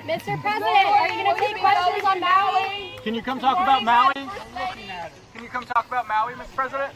Mr. President, are you going to take questions on Maui? Can you come talk about Maui? Can you come talk about Maui, Mr. President?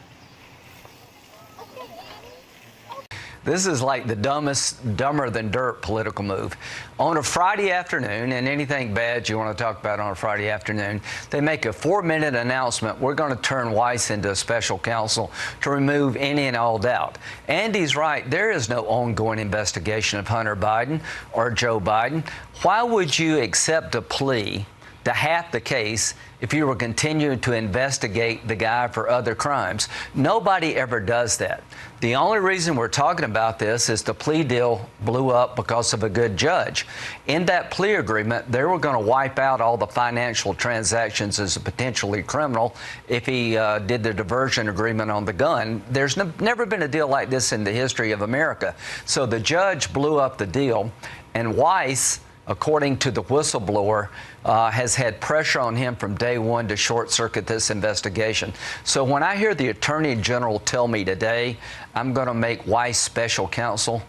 This is like the dumbest, dumber than dirt political move. On a Friday afternoon, and anything bad you want to talk about on a Friday afternoon, they make a 4-minute announcement. We're going to turn Weiss into a special counsel to remove any and all doubt. Andy's right. There is no ongoing investigation of Hunter Biden or Joe Biden. Why would you accept a plea to half the case if you were continuing to investigate the guy for other crimes? Nobody ever does that. The only reason we're talking about this is the plea deal blew up because of a good judge. In that plea agreement, they were going to wipe out all the financial transactions as a potentially criminal if he did the diversion agreement on the gun. There's never been a deal like this in the history of America. So the judge blew up the deal, and Weiss, according to the whistleblower, has had pressure on him from day one to short-circuit this investigation. So when I hear the Attorney General tell me today, I'm going to make Weiss special counsel,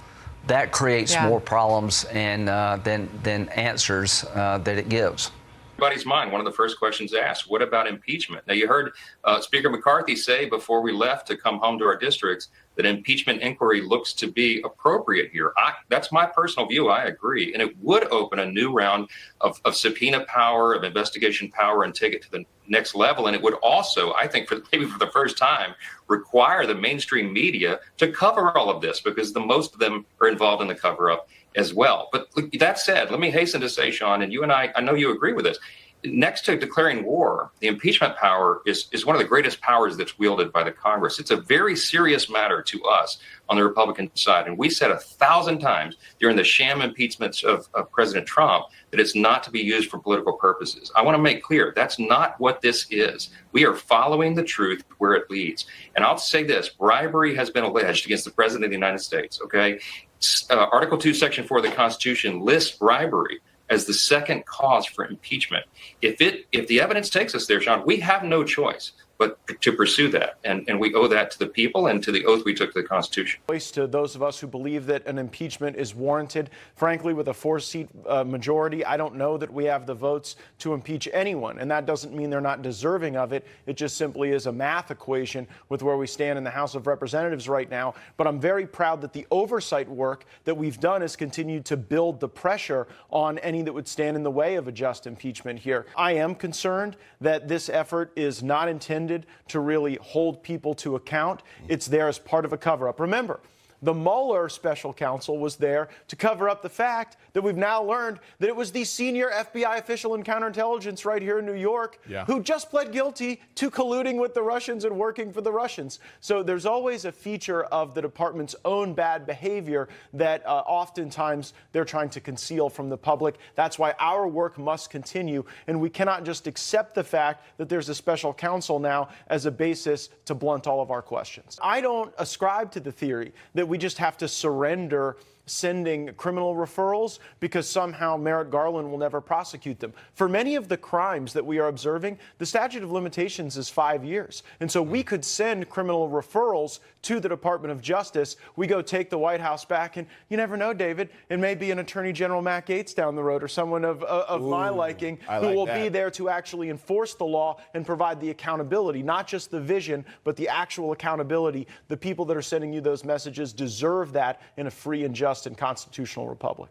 that creates more problems and than answers that it gives. Everybody's mind, one of the first questions asked, what about impeachment? Now, you heard Speaker McCarthy say before we left to come home to our districts that impeachment inquiry looks to be appropriate here. That's my personal view. I agree. And it would open a new round of subpoena power, of investigation power, and take it to the next level. And it would also, I think, maybe for the first time, require the mainstream media to cover all of this, because the most of them are involved in the cover-up as well. But that said, let me hasten to say, Sean, and you and I know you agree with this. Next to declaring war, the impeachment power is one of the greatest powers that's wielded by the Congress. It's a very serious matter to us on the Republican side. And we said 1,000 times during the sham impeachments of President Trump that it's not to be used for political purposes. I want to make clear that's not what this is. We are following the truth where it leads. And I'll say this, bribery has been alleged against the President of the United States, okay? Article 2, Section 4 of the Constitution lists bribery as the second cause for impeachment. If the evidence takes us there, Sean, we have no choice but to pursue that. And we owe that to the people and to the oath we took to the Constitution. To those of us who believe that an impeachment is warranted, frankly, with a 4-seat majority, I don't know that we have the votes to impeach anyone. And that doesn't mean they're not deserving of it. It just simply is a math equation with where we stand in the House of Representatives right now. But I'm very proud that the oversight work that we've done has continued to build the pressure on any that would stand in the way of a just impeachment here. I am concerned that this effort is not intended to really hold people to account. It's there as part of a cover-up. Remember, the Mueller special counsel was there to cover up the fact that we've now learned that it was the senior FBI official in counterintelligence right here in New York who just pled guilty to colluding with the Russians and working for the Russians. So there's always a feature of the department's own bad behavior that oftentimes they're trying to conceal from the public. That's why our work must continue, and we cannot just accept the fact that there's a special counsel now as a basis to blunt all of our questions. I don't ascribe to the theory that we just have to surrender sending criminal referrals because somehow Merrick Garland will never prosecute them. For many of the crimes that we are observing, the statute of limitations is 5 years. And so we could send criminal referrals to the Department of Justice. We go take the White House back, and you never know, David, it may be an Attorney General Matt Gaetz down the road or someone of my liking who will be there to actually enforce the law and provide the accountability, not just the vision, but the actual accountability. The people that are sending you those messages deserve that in a free and just and constitutional republic.